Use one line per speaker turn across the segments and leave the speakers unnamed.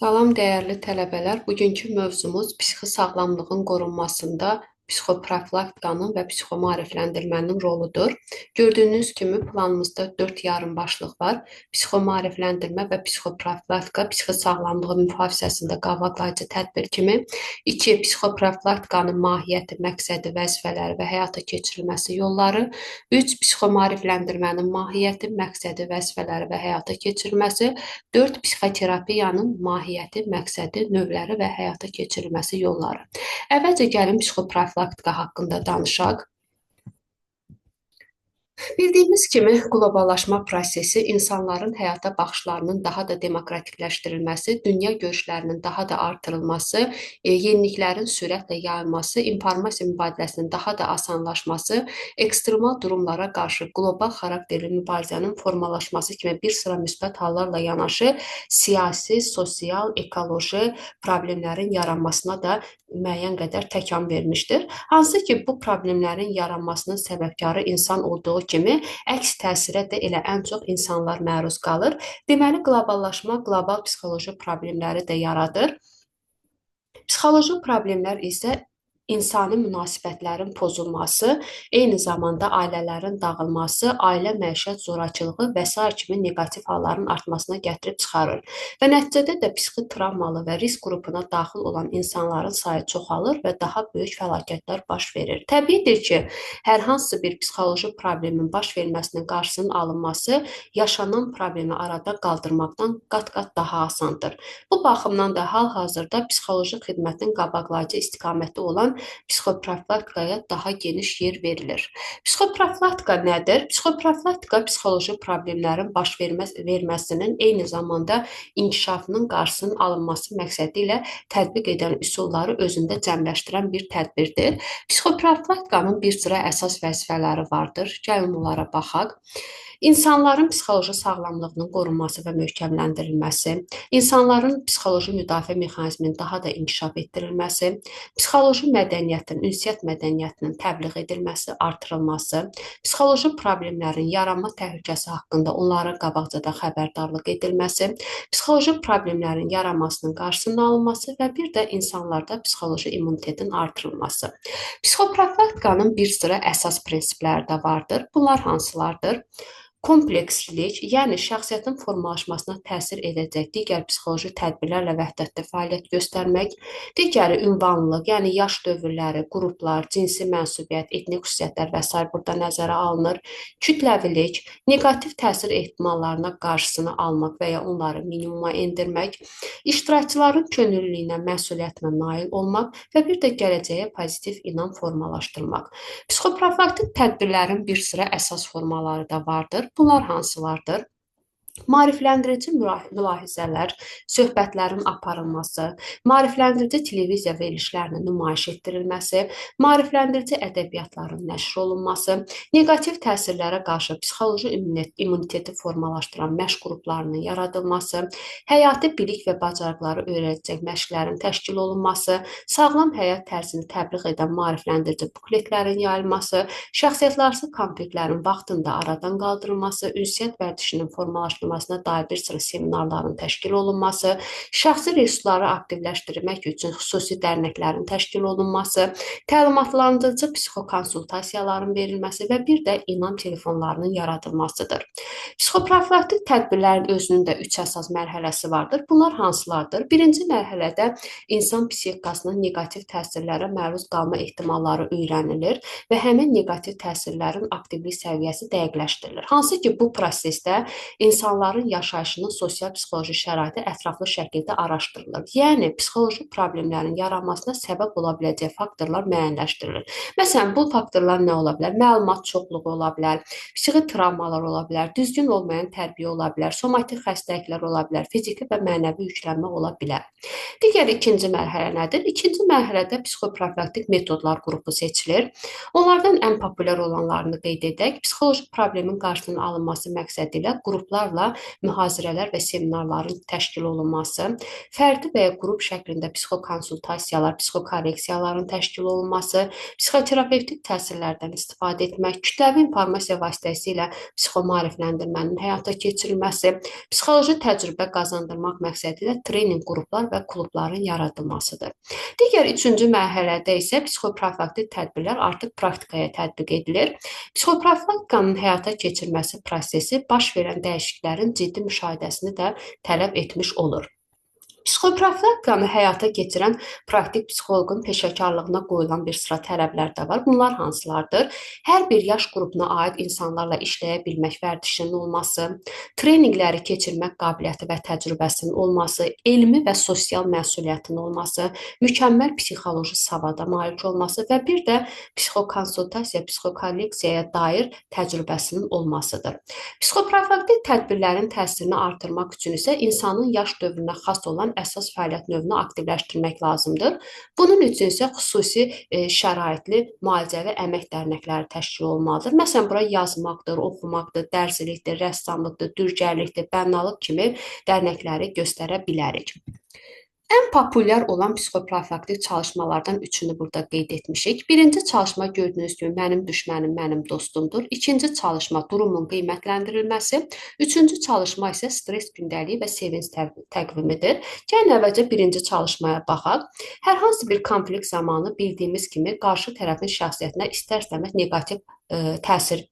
Salam dəyərli tələbələr. Bugünkü mövzumuz psixi sağlamlığın qorunmasında psixoprofilaktikanın və psixomaarifləndirmənin roludur. Gördüyünüz kimi planımızda 4 yarım başlıq var. Psixomaarifləndirmə və psixoprofilaktika psixi sağlamlığı mühafizəsində qavaqlayıcı tədbir kimi 2. Psixoprofilaktikanın mahiyyəti, məqsədi, vəzifələri və həyata keçirilməsi yolları 3. Psixomaarifləndirmənin mahiyyəti, məqsədi, vəzifələri və həyata keçirilməsi 4. Psixoterapiyanın mahiyyəti, məqsədi, növləri və həyata keçirilməsi yolları. Əvvəlcə gəlin psixoprofilaktika haqqında danışaq. Bildiyimiz kimi qloballaşma prosesi insanların həyata baxışlarının daha da demokratikləşdirilməsi, dünya görüşlərinin daha da artırılması, yeniliklərin sürətlə yayılması, informasiya mübadiləsinin daha da asanlaşması, ekstremal durumlara qarşı qlobal xarakterli mübarizənin formalaşması kimi bir sıra müsbət hallarla yanaşı siyasi, sosial, ekoloji problemlərin yaranmasına da müəyyən qədər təkan vermişdir. Hansı ki, bu problemlərin yaranmasının səbəbkarı insan olduğu kimi əks təsirə də elə ən çox insanlar məruz qalır. Deməli, qloballaşma qlobal psixoloji problemləri də yaradır. Psixoloji problemlər isə insani münasibətlərin pozulması, eyni zamanda ailələrin dağılması, ailə məişət zorakılığı və s. kimi negativ halların artmasına gətirib çıxarır. Və nəticədə də psixi travmalı və risk qrupuna daxil olan insanların sayı çoxalır və daha böyük fəlakətlər baş verir. Təbiidir ki, hər hansı bir psixoloji problemin baş verməsinin qarşısının alınması yaşanan problemi aradan qaldırmaqdan qat-qat daha asandır. Bu baxımdan da hal-hazırda psixoloji xidmətin qabaqlayıcı istiqaməti olan psixoprofilaktikaya daha geniş yer verilir. Psixoprofilaktika nədir? Psixoprofilaktika psixoloji problemlərin baş verməsinin eyni zamanda inkişafının qarşısının alınması məqsədi ilə tətbiq edən üsulları özündə cəmləşdirən bir tədbirdir. Psixoprofilaktikanın bir sıra əsas vəzifələri vardır. Gəlin onlara baxaq. İnsanların psixoloji sağlamlığının qorunması və möhkəmləndirilməsi, insanların psixoloji müdafiə mexanizminin daha da inkişaf etdirilməsi, psixoloji mədəniyyətin, ünsiyyət mədəniyyətinin təbliğ edilməsi, artırılması, psixoloji problemlərin yaranma təhlükəsi haqqında onların qabaqcadan xəbərdarlıq edilməsi, psixoloji problemlərin yaranmasının qarşısının alınması və bir də insanlarda psixoloji immunitetin artırılması. Psixoprofilaktikanın bir sıra əsas prinsipləri də vardır. Bunlar hansılardır? Komplekslilik, yəni şəxsiyyətin formalaşmasına təsir edəcək digər psixoloji tədbirlərlə vəhdətdə fəaliyyət göstərmək, digəri ünvanlılıq, yəni yaş dövrləri, qruplar, cinsi mənsubiyyət, etnik xüsusiyyətlər və s. burada nəzərə alınır. Kütləvilik, neqativ təsir ehtimallarına qarşısını almaq və ya onları minimuma endirmək, iştirakçıların könüllülüyünə, məsuliyyətinə nail olmaq və bir də gələcəyə pozitiv inam formalaşdırmaq. Psixoprofilaktik tədbirlərin bir sıra əsas formaları da vardır. Bunlar hansılardır? Maarifləndirici mülahizələr, söhbətlərin aparılması, maarifləndirici televiziya verilişlərinin nümayiş etdirilməsi, maarifləndirici ədəbiyyatların nəşr olunması, neqativ təsirlərə qarşı psixoloji immuniteti formalaşdıran məşq qruplarının yaradılması, həyati bilik və bacarıqları öyrədəcək məşqlərin təşkil olunması, sağlam həyat tərzini təbliğ edən maarifləndirici bukletlərin yayılması, şəxsiyyətlərarası konfliktlərin vaxtında aradan qaldırılması, ünsiyyət vərdişinin formalaşdırılması, dair bir sıra seminarların təşkil olunması, şəxsi resursları aktivləşdirmək üçün xüsusi dərnəklərin təşkil olunması, təlimatlandırıcı psixokonsultasiyaların verilməsi və bir də inam telefonlarının yaradılmasıdır. Psixoprofilaktik tədbirlərin özünün də 3 əsas mərhələsi vardır. Bunlar hansılardır? Birinci mərhələdə insan psixikasının neqativ təsirlərə məruz qalma ehtimalları öyrənilir və həmin neqativ təsirlərin aktivlik səviyyəsi dəqiqləşdirilir. Hansı ki, bu prosesdə insanların yaşayışının sosial-psixoloji şəraiti ətraflı şəkildə araşdırılır. Yəni, psixoloji problemlərin yaranmasına səbəb ola biləcək faktorlar müəyyənləşdirilir. Məsələn, bu faktorlar nə ola bilər? Məlumat çoxluğu ola bilər, psixi travmalar ola bilər, düzgün olmayan tərbiyə ola bilər, somatik xəstəliklər ola bilər, fiziki və mənəvi yüklənmə ola bilər. Digər ikinci mərhələ nədir? İkinci mərhələdə psixoprofilaktik metodlar qrupu seçilir. Onlardan ən populyar olanlarını qeyd edək. Psixoloji problemin qarşısının alınması məqsədi ilə qruplarla insanlarla mühazirələr və seminarların təşkil olunması, fərdi və ya qrup şəklində psixokonsultasiyalar, psixokorreksiyaların təşkil olunması, psixoterapevtik təsirlərdən istifadə etmək, kütləvi informasiya vasitəsilə psixomaarifləndirmənin həyata keçirilməsi, psixoloji təcrübə qazandırmaq məqsədilə treninq qruplar və klubların yaradılmasıdır. Digər üçüncü mərhələdə isə psixoprofilaktik tədbirlər artıq praktikaya tətbiq edilir. Psixoprofilaktikanın həyata keçirilməsi prosesi baş verən dəyişikliklərin ciddi müşahidəsini də tələb etmiş olur. Psixoprofilaktikanı həyata keçirən praktik psixoloqun peşəkarlığına qoyulan bir sıra tələblər də var. Bunlar hansılardır? Hər bir yaş qrupuna aid insanlarla işləyə bilmək vərdişinin olması, treninqləri keçirmək qabiliyyəti və təcrübəsinin olması, elmi və sosial məsuliyyətin olması, mükəmməl psixoloji savada malik olması və bir də psixokonsultasiya, psixokorreksiyaya dair təcrübəsinin olmasıdır. Psixoprofilaktik tədbirlərin təsirini artırmaq üçün isə insanın yaş dövrünə xas olan əsas fəaliyyət növünü aktivləşdirmək lazımdır. Bunun üçün isə xüsusi şəraitli müalicə və əmək dərnəkləri təşkil olunmalıdır. Məsələn, bura yazmaqdır, oxumaqdır, dərzilikdir, rəssamlıqdır, dürgərlikdir, bənalıq kimi dərnəkləri göstərə bilərik. Ən populyar olan psixoprofilaktik çalışmalardan üçünü burada qeyd etmişik. Birinci çalışma gördüyünüz kimi mənim düşmənim mənim dostumdur. İkinci çalışma durumun qiymətləndirilməsi. Üçüncü çalışma isə stres gündəliyi və sevinc təqvimidir. Gəlin əvvəlcə birinci çalışmaya baxaq. Hər hansı bir konflikt zamanı bildiyimiz kimi qarşı tərəfin şəxsiyyətinə istər-istəməz neqativ təsir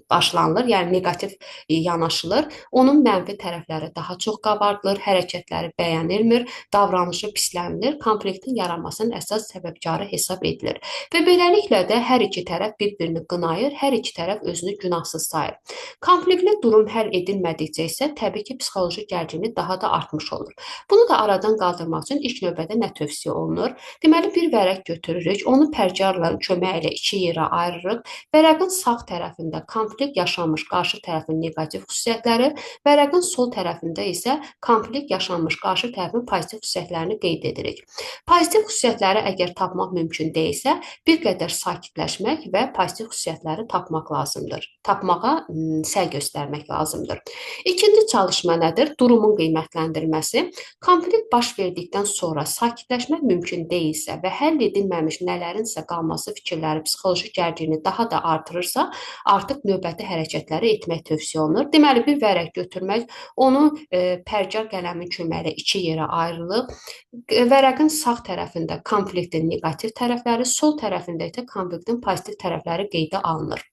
başlanılır, yəni neqativ yanaşılır. Onun mənfi tərəfləri daha çox qabardılır, hərəkətləri bəyənilmir, davranışı pislənilir, konfliktin yaranmasının əsas səbəbkarı hesab edilir. Və beləliklə də hər iki tərəf bir-birini qınayır, hər iki tərəf özünü günahsız sayır. Konfliktli durum həll edilmədikcə isə təbii ki, psixoloji gərginlik daha da artmış olur. Bunu da aradan qaldırmaq üçün ilk növbədə nə tövsiyə olunur? Deməli, bir vərəq götürürük, onu pərcarla köməyi ilə iki yerə ayırırıq. Vərəqin sağ tərəfində konflikt yaşanmış qarşı tərəfin neqativ xüsusiyyətləri, vərəqin sol tərəfində isə konflikt yaşanmış qarşı tərəfin pozitiv xüsusiyyətlərini qeyd edirik. Pozitiv xüsusiyyətləri əgər tapmaq mümkün deyilsə, bir qədər sakitləşmək və pozitiv xüsusiyyətləri tapmaq lazımdır. Tapmağa səy göstərmək lazımdır. İkinci çalışma nədir? Durumun qiymətləndirilməsi. Konflikt baş verdikdən sonra sakitləşmək mümkün deyilsə və həll edilməmiş nələrinsə qalması fikirləri psixoloji gərginliyi daha da artırırsa, artıq növbəti hərəkətləri etmək tövsiyə olunur. Deməli, bir vərəq götürmək, onu pərcar qələmin köməyi ilə iki yerə ayrılıb, vərəqin sağ tərəfində konfliktin neqativ tərəfləri, sol tərəfində isə konfliktin pozitiv tərəfləri qeydə alınır.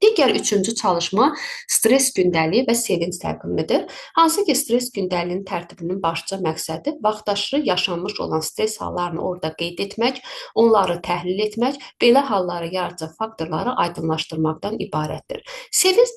Digər üçüncü çalışma stres gündəliyi və sevinc təqvimidir. Hansı ki, stres gündəliyinin tərtibinin başlıca məqsədi vaxtaşırı yaşanmış olan stres hallarını orada qeyd etmək, onları təhlil etmək, belə halları yaradıcı faktorları aydınlaşdırmaqdan ibarətdir. Sevinc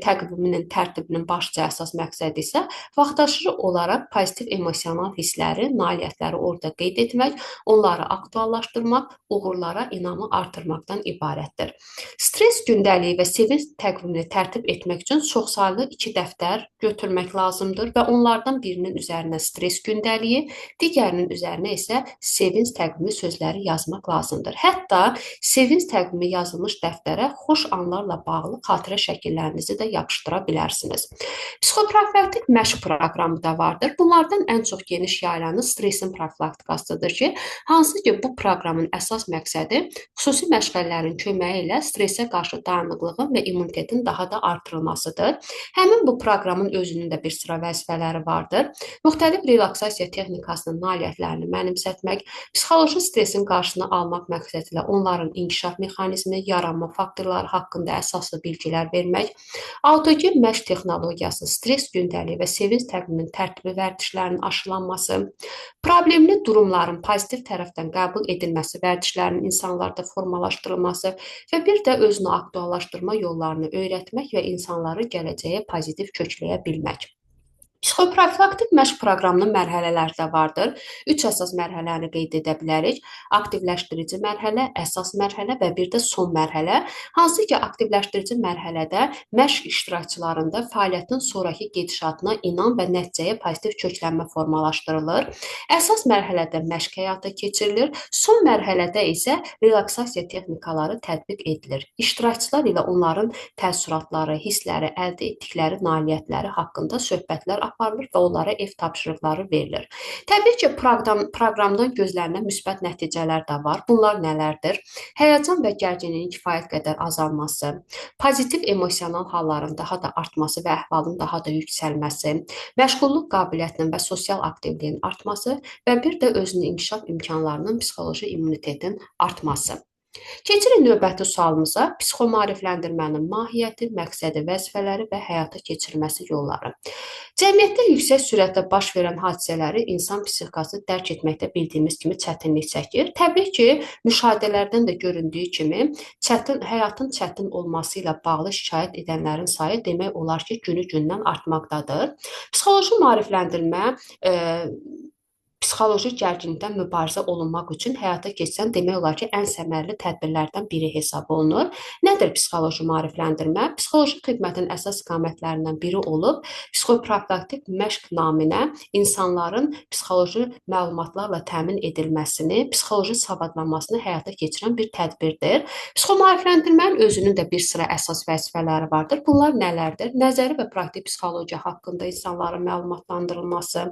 təqviminin tərtibinin başlıca əsas məqsədi isə vaxtaşırı olaraq pozitiv emosional hissləri, nailiyyətləri orada qeyd etmək, onları aktuallaşdırmaq, uğurlara inamı artırmaqdan ibarətdir. Stres gündəliyi və sevinc təqvimini tərtib etmək üçün çoxsaylı 2 dəftər götürmək lazımdır və onlardan birinin üzərinə stres gündəliyi, digərinin üzərinə isə sevinc təqvimi sözləri yazmaq lazımdır. Hətta sevinc təqvimi yazılmış dəftərə xoş anlarla bağlı xatirə şəkillərinizi də yapışdıra bilərsiniz. Psixoprofilaktik məşq proqramı da vardır. Bunlardan ən çox geniş yayılanı stresin profilaktikasıdır ki, hansı ki bu proqramın əsas məqsədi xüsusi məşğələlərin köməyi ilə stresə qarşı dayanıqlığın və immunitetin daha da artırılmasıdır. Həmin bu proqramın özünün də bir sıra vəzifələri vardır. Müxtəlif relaksasiya texnikasının nailiyyətlərini mənimsətmək, psixoloji stresin qarşısını almaq məqsədilə onların inkişaf mexanizmi, yaranma faktorları haqqında əsaslı bilgilər vermək, autogen məşq texnologiyası, stres gündəliyi və sevinc təqviminin tərtibi vərdişlərinin aşılanması, problemli durumların pozitiv tərəfdən qəbul edilməsi vərdişlərinin insanlarda formalaşdırılması və bir də özünü aktuallaşdırma yollarını öyrətmək və insanları gələcəyə pozitiv kökləyə bilmək. Psixoprofilaktik məşq proqramının mərhələləri də vardır. Üç əsas mərhələni qeyd edə bilərik. Aktivləşdirici mərhələ, əsas mərhələ və bir də son mərhələ. Hansı ki, aktivləşdirici mərhələdə məşq iştirakçılarında fəaliyyətin sonrakı gedişatına inam və nəticəyə pozitiv köklənmə formalaşdırılır. Əsas mərhələdə məşq həyata keçirilir. Son mərhələdə isə relaksasiya texnikaları tətbiq edilir. İştirakçılar ilə onların təəssüratları, hissləri, əldə etdikləri nailiyyətləri haqqında söhbətlər aparılır və onlara ev tapşırıqları verilir. Təbii ki, proqramdan gözlənilən müsbət nəticələr də var. Bunlar nələrdir? Həyəcan və gərginliyin kifayət qədər azalması, pozitiv emosional halların daha da artması və əhvalın daha da yüksəlməsi, məşğulluq qabiliyyətinin və sosial aktivliyin artması və bir də özünü inkişaf imkanlarının psixoloji immunitetin artması. Keçirik növbəti sualımıza. Psixomaarifləndirmənin mahiyyəti, məqsədi, vəzifələri və həyata keçirilməsi yolları. Cəmiyyətdə yüksək sürətlə baş verən hadisələri insan psixikası dərk etməkdə bildiyimiz kimi çətinlik çəkir. Təbii ki, müşahidələrdən də göründüyü kimi həyatın çətin olması ilə bağlı şikayət edənlərin sayı demək olar ki, günü-gündən artmaqdadır. Psixoloji maarifləndirmə psixoloji gərginlikdən mübarizə olunmaq üçün həyata keçirilən demək olar ki, ən səmərəli tədbirlərdən biri hesab olunur. Nədir psixoloji maarifləndirmə? Psixoloji xidmətin əsas istiqamətlərindən biri olub, psixoprofilaktik məşq naminə insanların psixoloji məlumatlarla təmin edilməsini, psixoloji savadlanmasını həyata keçirən bir tədbirdir. Psixomaarifləndirmənin özünün də bir sıra əsas vəzifələri vardır. Bunlar nələrdir? Nəzəri və praktik psixologiya haqqında insanların məlumatlandırılması,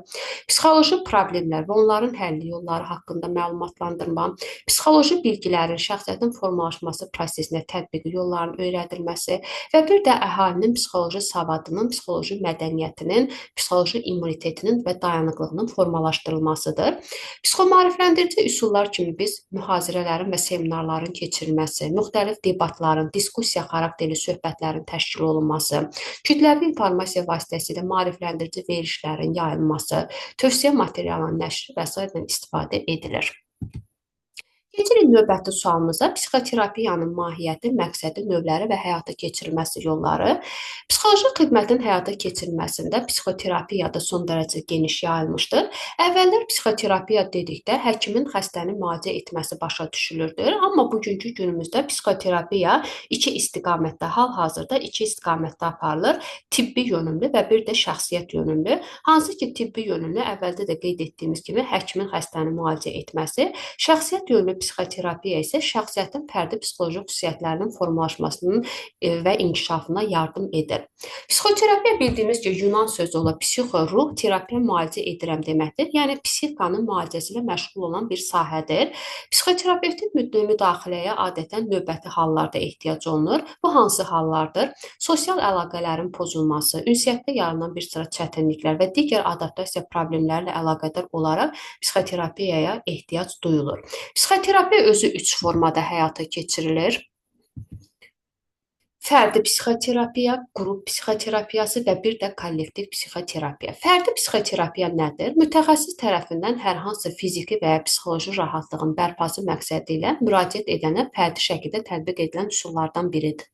psixoloji problemlər və onların həlli yolları haqqında məlumatlandırma, psixoloji bilgilərin şəxsiyyətin formalaşması prosesinə tətbiqi yollarının öyrədilməsi və bir də əhalinin psixoloji savadının, psixoloji mədəniyyətinin, psixoloji immunitetinin və dayanıqlığının formalaşdırılmasıdır. Psixomaarifləndirici üsullar kimi biz mühazirələrin və seminarların keçirilməsi, müxtəlif debatların, diskussiya xarakterli söhbətlərin təşkil olunması, kütləvi informasiya vasitəsilə maarifləndirici verilişlərin yayılması, tövsiyə materialının nəşri və s. istifadə edilir. Keçirik növbəti sualımıza. Psixoterapiyanın mahiyyəti, məqsədi, növləri və həyata keçirilməsi yolları. Psixoloji xidmətin həyata keçirilməsində psixoterapiya da son dərəcə geniş yayılmışdır. Əvvəllər psixoterapiya dedikdə həkimin xəstəni müalicə etməsi başa düşülürdü. Amma bugünkü günümüzdə psixoterapiya iki istiqamətdə, hal-hazırda iki istiqamətdə aparılır. Tibbi yönümlü və bir də şəxsiyyət yönümlü. Hansı ki, tibbi yönümlü əvvəldə də qeyd etdiyimiz kimi həkimin xəstəni müalicə etməsi, şəxsiyyət yönlü psixoterapiya isə şəxsiyyətin fərdi psixoloji xüsusiyyətlərinin formalaşmasının və inkişafına yardım edir. Psixoterapiya bildiyimiz ki, Yunan sözü olan psixo, ruh, terapiya müalicə edirəm deməkdir. Yəni, psixikanın müalicəsi ilə məşğul olan bir sahədir. Psixoterapevtin müdaxiləyə adətən növbəti hallarda ehtiyac olunur. Bu hansı hallardır? Sosial əlaqələrin pozulması, ünsiyyətdə yaranan bir sıra çətinliklər və digər adaptasiya problemləri ilə əlaqədar olaraq psixoterapiyaya ehtiyac duyulur. Psixoterapiya özü üç formada həyata keçirilir. Fərdi psixoterapiya, qrup psixoterapiyası və bir də kollektiv psixoterapiya. Fərdi psixoterapiya nədir? Mütəxəssis tərəfindən hər hansı fiziki və ya psixoloji rahatlığın bərpası məqsədi ilə müraciət edənə fərdi şəkildə tətbiq edilən üsullardan biridir.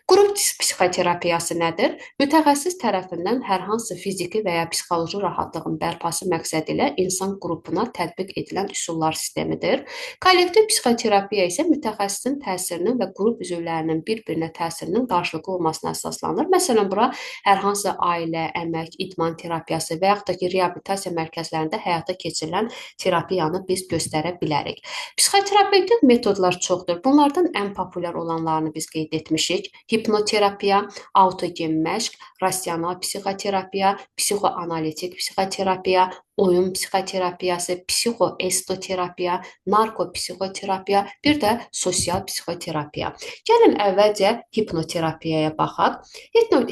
Qrup psixoterapiyası nədir? Mütəxəssis tərəfindən hər hansı fiziki və ya psixoloji rahatlığın bərpası məqsədi ilə insan qrupuna tətbiq edilən üsullar sistemidir. Kollektiv psixoterapiya isə mütəxəssisin təsirinin və qrup üzvlərinin bir-birinə təsirinin qarşılıqlı olmasına əsaslanır. Məsələn, bura hər hansı ailə, əmək, idman terapiyası və yaxud da ki, reabilitasiya mərkəzlərində həyata keçirilən terapiyanı biz göstərə bilərik. Psixoterapevtik metodlar çoxdur. Bunlardan ən populyar olanlarını biz qeyd etmişik. Hipnoterapiya, autogen məşq, rasional psixoterapiya, psixoanalitik psixoterapiya, oyun psixoterapiyası, psixoestoterapiya, narkopsixoterapiya, bir də sosial psixoterapiya. Gəlin əvvəlcə hipnoterapiyaya baxaq.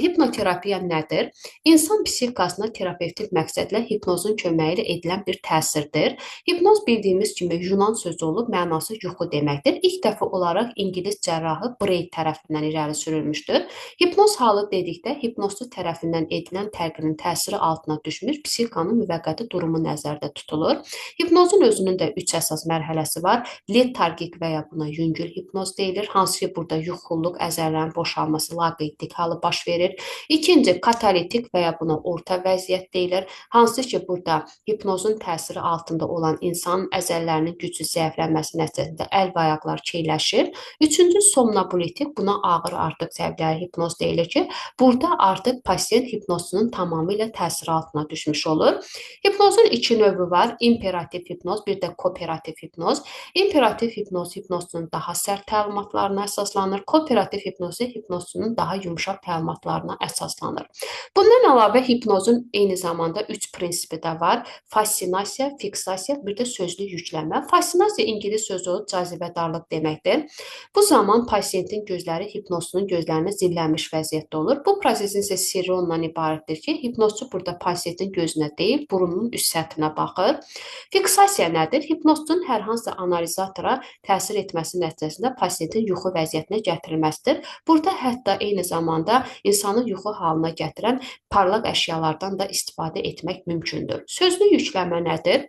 Hipnoterapiya nədir? İnsan psixikasına terapevtik məqsədlə hipnozun köməyi ilə edilən bir təsirdir. Hipnoz bildiyimiz kimi Yunan sözü olub, mənası yuxu deməkdir. İlk dəfə olaraq İngilis cərrahı Braid tərəfindən irəli sürülmüşdür. Hipnoz halı dedikdə hipnozçu tərəfindən edilən təlqinin təsiri altına düşmüş psixikanın müvəqqəti durumu nəzərdə tutulur. Hipnozun özünün də 3 əsas mərhələsi var. Letargik və ya buna yüngül hipnoz deyilir, hansı ki, burada yuxulluq, əzələlərin boşalması, laqeydlik halı baş verir. İkinci, katalitik və ya buna orta vəziyyət deyilir, hansı ki, burada hipnozun təsiri altında olan insanın əzələlərinin gücü zəiflənməsi nəticəsində əl və ayaqlar keyləşir. Üçüncü, somnobulitik, buna ağır artıq səviyyəli hipnoz deyilir ki, burada artıq pasient hipnozçunun tamamilə təsiri altına düşmüş olur. Hipnozun iki növü var, imperativ hipnoz, bir də kooperativ hipnoz. İmperativ hipnoz hipnozçunun daha sərt təlimatlarına əsaslanır, kooperativ hipnoz hipnozçunun daha yumşaq təlimatlarına əsaslanır. Bundan əlavə hipnozun eyni zamanda 3 prinsipi də var. Fassinasiya, fiksasiya, bir də sözlü yüklənmə. Fassinasiya ingilis sözü cazibədarlıq deməkdir. Bu zaman pasiyentin gözləri hipnozçunun gözlərinə zillənmiş vəziyyətdə olur. Bu prosesin isə sirri ondan ibarətdir ki, hipnozçu burada pasiyentin gözünə deyil, burunun üst səthinə baxır. Fiksasiya nədir? Hipnozçunun hər hansı analizatora təsir etməsi nəticəsində pasiyentin yuxu vəziyyətinə gətirilməsidir. Burada hətta eyni zamanda insanı yuxu halına gətirən parlaq əşyalardan da istifadə etmək mümkündür. Sözlü yüklənmə nədir?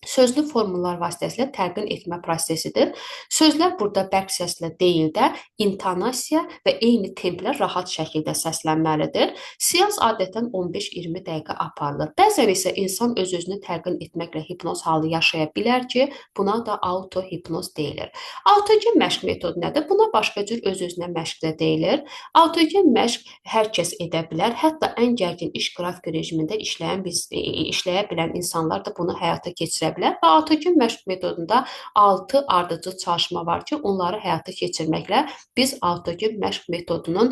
Sözlü formullar vasitəsilə təlqin etmə prosesidir. Sözlər burada bərk səslə deyil də, intonasiya və eyni templə rahat şəkildə səslənməlidir. Seans adətən 15-20 dəqiqə aparılır. Bəzən isə insan öz-özünü təlqin etməklə hipnoz halı yaşaya bilər ki, buna da auto-hipnoz deyilir. Autogen məşq metodu nədir? Buna başqa cür öz-özünə məşq də deyilir. Autogen məşq hər kəs edə bilər. Hətta ən gərgin iş qrafiki rejimində işləyə bilən insanlar da bunu həyata keçirə bilər və autogen məşq metodunda 6 ardıcıl çalışma var ki, onları həyata keçirməklə biz autogen məşq metodunun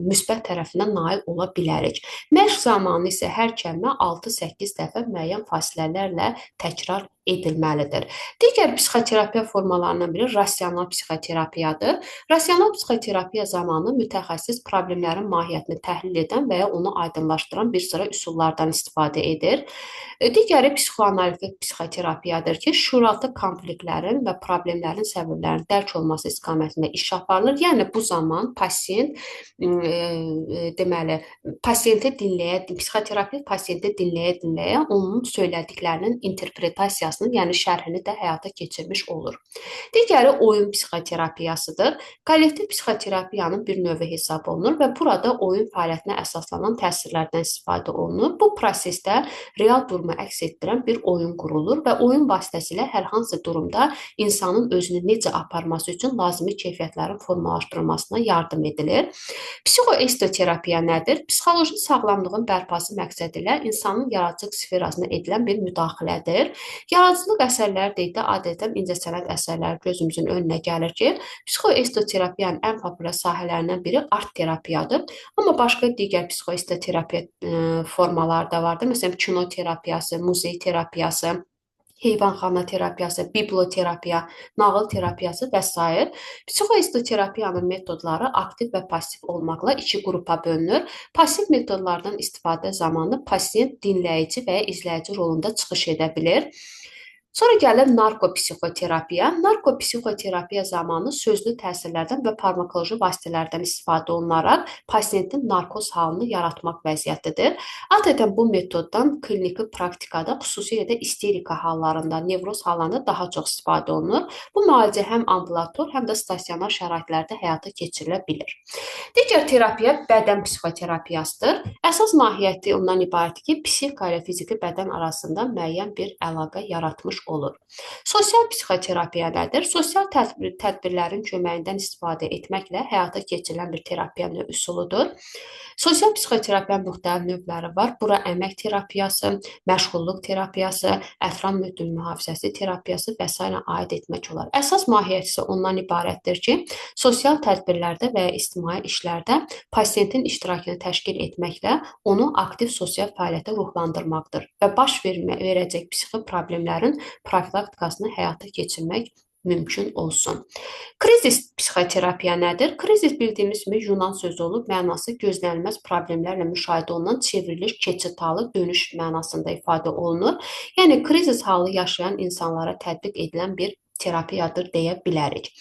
müsbət tərəfinə nail ola bilərik. Məşq zamanı isə hər kəlmə 6-8 dəfə müəyyən fasilələrlə təkrar edilməlidir. Digər psixoterapiya formalarından biri rasional psixoterapiyadır. Rasional psixoterapiya zamanı mütəxəssis problemlərin mahiyyətini təhlil edən və ya onu aydınlaşdıran bir sıra üsullardan istifadə edir. Digəri psixoanalitik psixoterapiyadır ki, şuuraltı konfliktlərin və problemlərin səbəblərinin dərk olması istiqamətində iş aparılır. Yəni bu zaman pasiyent deməli pasiyenti psixoterapevt pasiyenti dinləyə-dinləyə onun söylədiklərinin interpretasiyasını, yəni şərhini də həyata keçirmiş olur. Digəri oyun psixoterapiyasıdır. Kollektiv psixoterapiyanın bir növü hesab olunur və burada oyun fəaliyyətinə əsaslanan təsirlərdən istifadə olunur. Bu prosesdə real durumu əks etdirən bir oyun qurulur və oyun vasitəsilə hər hansı durumda insanın özünü necə aparması üçün lazımi keyfiyyətlərin formalaşdırılmasına yardım edilir. Psixoestoterapiya nədir? Psixoloji sağlamlığın bərpası məqsədi ilə insanın yaradıcılıq sferasına edilən bir müdaxilədir. Yaradıcılıq əsərləri deyildə adətən incəsənət əsərləri gözümüzün önünə gəlir ki, psixoestoterapiyanın ən populyar sahələrindən biri art terapiyadır. Amma başqa digər psixoestoterapiya formaları da vardır. Məsələn, kino terapiyası, muzey terapiyası, heyvanxana terapiyası, biblioterapiya, nağıl terapiyası və s. Psixoestoterapiyanın metodları aktiv və passiv olmaqla iki qrupa bölünür. Passiv metodlardan istifadə zamanı pasiyent dinləyici və ya izləyici rolunda çıxış edə bilir. Sonra gəlir narkopsixoterapiya. Narkopsixoterapiya zamanı sözlü təsirlərdən və farmakoloji vasitələrdən istifadə olunaraq pasiyentin narkoz halını yaratmaq vəziyyətidir. Adətən bu metoddan kliniki praktikada, xüsusilə də isterika hallarında, nevroz hallarında daha çox istifadə olunur. Bu müalicə həm ambulator, həm də stasionar şəraitlərdə həyata keçirilə bilir. Digər terapiya bədən psixoterapiyasıdır. Əsas mahiyyəti ondan ibarətdir ki, psixika ilə fiziki bədən arasında müəyyən bir əlaqə yaratmış olur. Sosial psixoterapiya nədir? Sosial tədbirlərin köməyindən istifadə etməklə həyata keçirilən bir terapiya üsuludur. Sosial psixoterapiyanın müxtəlif növləri var. Bura əmək terapiyası, məşğulluq terapiyası, ətraf mühitin mühafizəsi terapiyası və s. aid etmək olar. Əsas mahiyyəti isə ondan ibarətdir ki, sosial tədbirlərdə və ya ictimai işlərdə pasiyentin iştirakını təşkil etməklə onu aktiv sosial fəaliyyətə ruhlandırmaqdır və baş verəcək psixi problemlərin profilaktikasını həyata keçirmək mümkün olsun. Krizis psixoterapiya nədir? Krizis bildiyimiz kimi Yunan sözü olub, mənası gözlənilməz problemlərlə müşahidə olunan çevriliş, keçid halı, dönüş mənasında ifadə olunur. Yəni, krizis halı yaşayan insanlara tətbiq edilən bir terapiyadır deyə bilərik.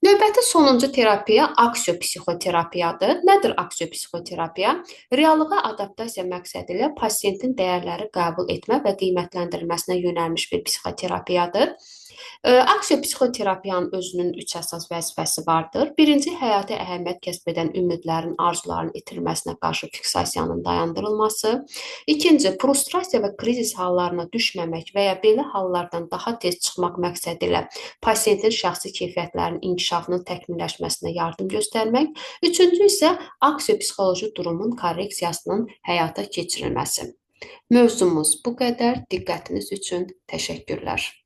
Növbəti sonuncu terapiya aksiyopsixoterapiyadır. Nədir aksiyopsixoterapiya? Reallığa adaptasiya məqsədi ilə pasiyentin dəyərləri qəbul etmə və qiymətləndirilməsinə yönəlmiş bir psixoterapiyadır. Aksiyopsixoterapiyanın özünün üç əsas vəzifəsi vardır. Birinci, həyati əhəmiyyət kəsb edən ümidlərin, arzuların itirilməsinə qarşı fiksasiyanın dayandırılması. İkinci, frustrasiya və krizis hallarına düşməmək və ya belə hallardan daha tez çıxmaq məqsədi ilə pasiyentin şəxsi keyfiyyətlərinin inkişafının təkmilləşməsinə yardım göstərmək. Üçüncü isə aksiyopsixoloji durumun korreksiyasının həyata keçirilməsi. Mövzumuz bu qədər. Diqqətiniz üçün təşəkkürlər.